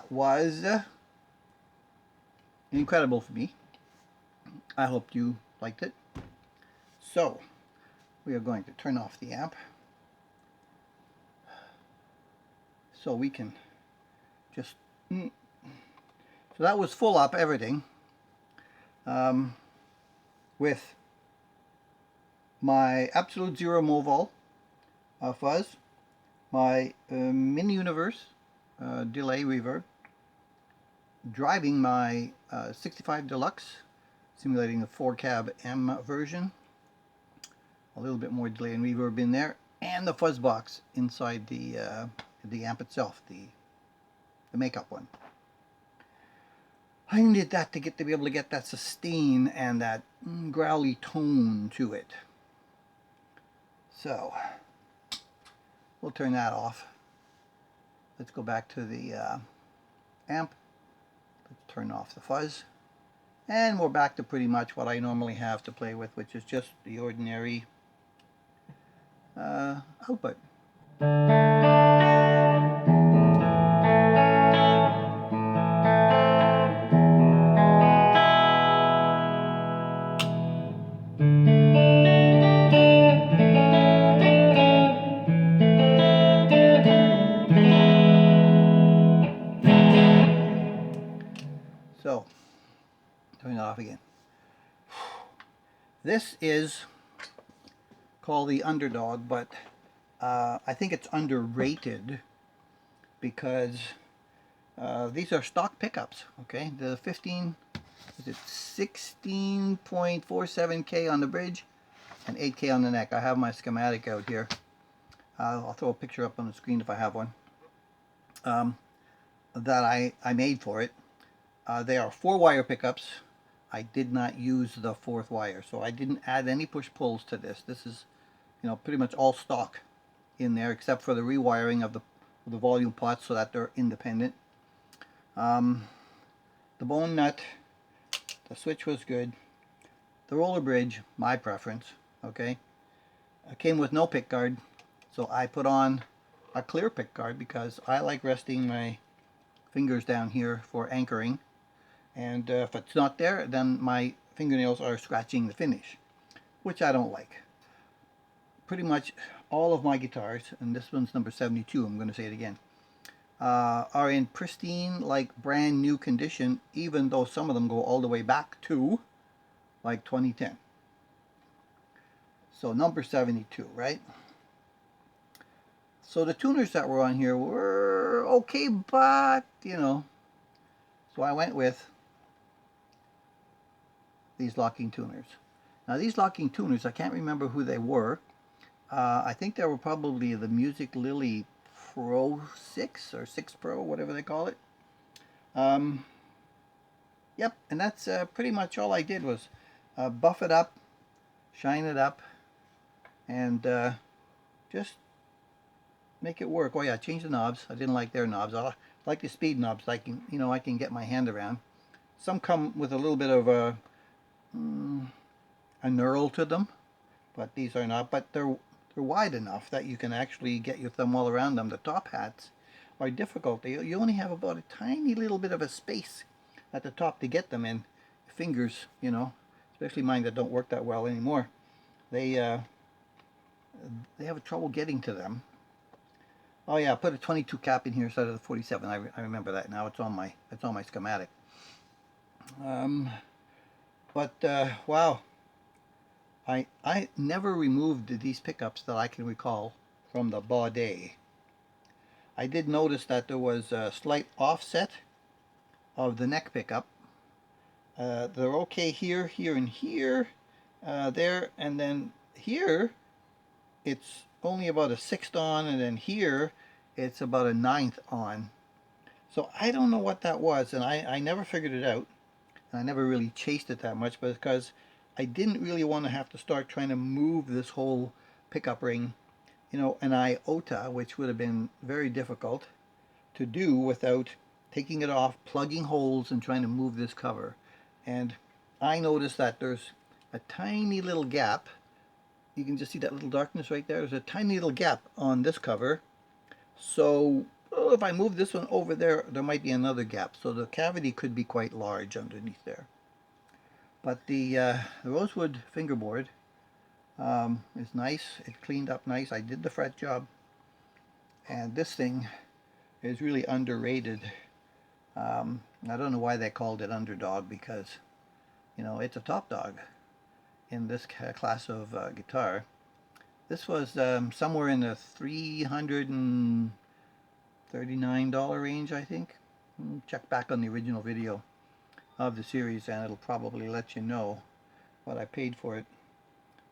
was incredible for me. I hope you liked it. So we are going to turn off the amp so we can just so that was full up everything with my absolute zero mobile fuzz, my mini universe delay reverb, driving my 65 deluxe, simulating the 4 cab M version, a little bit more delay and reverb in there, and the fuzz box inside the amp itself, the makeup one. I needed that to be able to get that sustain and that growly tone to it. So we'll turn that off. Let's go back to the amp. Let's turn off the fuzz. And we're back to pretty much what I normally have to play with, which is just the ordinary output. So, turn it off again. This is called the Underdog, but I think it's underrated because these are stock pickups. Okay, the 16.47K on the bridge and 8K on the neck. I have my schematic out here. I'll throw a picture up on the screen if I have one that I made for it. They are 4-wire pickups. I did not use the 4th wire, so I didn't add any push-pulls to this. This is, pretty much all stock in there, except for the rewiring of the volume pots so that they're independent. The bone nut, the switch was good. The roller bridge, my preference. Okay, it came with no pick guard, so I put on a clear pick guard because I like resting my fingers down here for anchoring. And if it's not there, then my fingernails are scratching the finish, which I don't like. Pretty much all of my guitars, and this one's number 72, I'm going to say it again, are in pristine, like brand new condition, even though some of them go all the way back to like 2010. So number 72, right? So the tuners that were on here were okay, but so I went with these locking tuners. Now these locking tuners, I can't remember who they were. I think they were probably the Music Lily Pro 6 or 6 Pro, whatever they call it. Yep, and that's pretty much all I did was buff it up, shine it up, and just make it work. Oh yeah, change the knobs. I didn't like their knobs. I like the speed knobs. I can, I can get my hand around. Some come with a little bit of a knurl to them, but these are not. But they're wide enough that you can actually get your thumb all around them. The top hats are difficult. You only have about a tiny little bit of a space at the top to get them in. Fingers, especially mine that don't work that well anymore. They have trouble getting to them. Oh yeah, I put a 22 cap in here instead of the 47. I remember that now. It's on my schematic. Wow, I never removed these pickups that I can recall from the body. I did notice that there was a slight offset of the neck pickup. They're okay here, here, and here, there, and then here it's only about a 1/6 on, and then here it's about a 1/9 on. So I don't know what that was, and I never figured it out. And I never really chased it that much, but because I didn't really want to have to start trying to move this whole pickup ring, an iota, which would have been very difficult to do without taking it off, plugging holes, and trying to move this cover. And I noticed that there's a tiny little gap. You can just see that little darkness right there. There's a tiny little gap on this cover. So Oh, if I move this one over there, there might be another gap. So the cavity could be quite large underneath there. But the rosewood fingerboard is nice. It cleaned up nice. I did the fret job. And this thing is really underrated. I don't know why they called it Underdog, because, you know, it's a top dog in this class of guitar. This was somewhere in the $339 range, I think. Check back on the original video of the series and it'll probably let you know what I paid for it.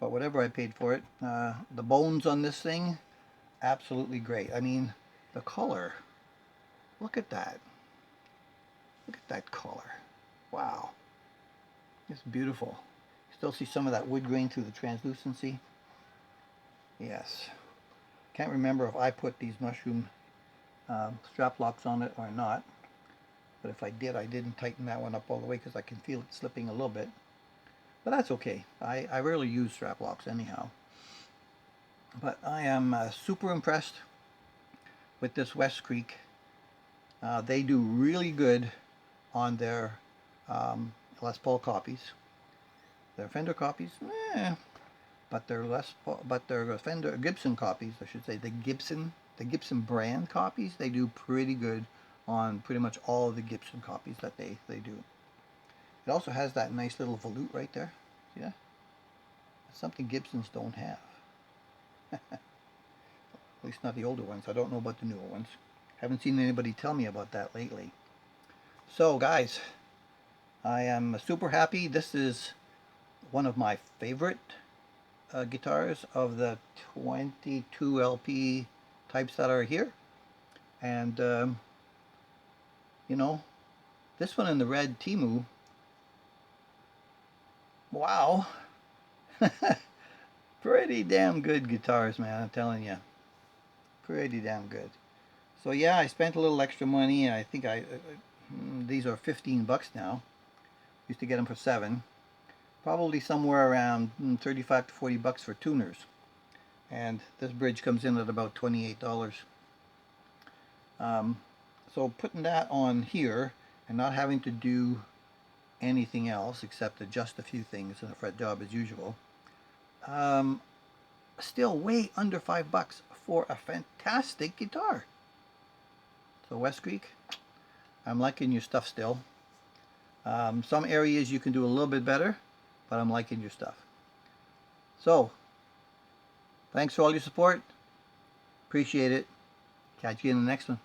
But whatever I paid for it, the bones on this thing, absolutely great. I mean, the color, look at that. Look at that color. Wow. It's beautiful. Still see some of that wood grain through the translucency. Yes. Can't remember if I put these mushroom strap locks on it or not. But if I did, I didn't tighten that one up all the way because I can feel it slipping a little bit. But that's okay. I rarely use strap locks anyhow. But I am super impressed with this WESTCREEK. They do really good on their Les Paul copies. Their Fender copies, but their Fender Gibson copies, I should say, the Gibson brand copies, they do pretty good on pretty much all of the Gibson copies that they do. It also has that nice little volute right there. See that? That's something Gibsons don't have. At least not the older ones. I don't know about the newer ones. Haven't seen anybody tell me about that lately. So guys, I am super happy. This is one of my favorite guitars of the 22 LP types that are here. And you know, this one in the red Timu, wow. Pretty damn good guitars, man, I'm telling you. Pretty damn good. So yeah, I spent a little extra money. I think these are 15 bucks now. Used to get them for 7. Probably somewhere around 35 to 40 bucks for tuners. And this bridge comes in at about $28. So putting that on here and not having to do anything else except adjust a few things in a fret job as usual, still way under 5 bucks for a fantastic guitar. So WESTCREEK, I'm liking your stuff still. Some areas you can do a little bit better, but I'm liking your stuff. So, thanks for all your support. Appreciate it. Catch you in the next one.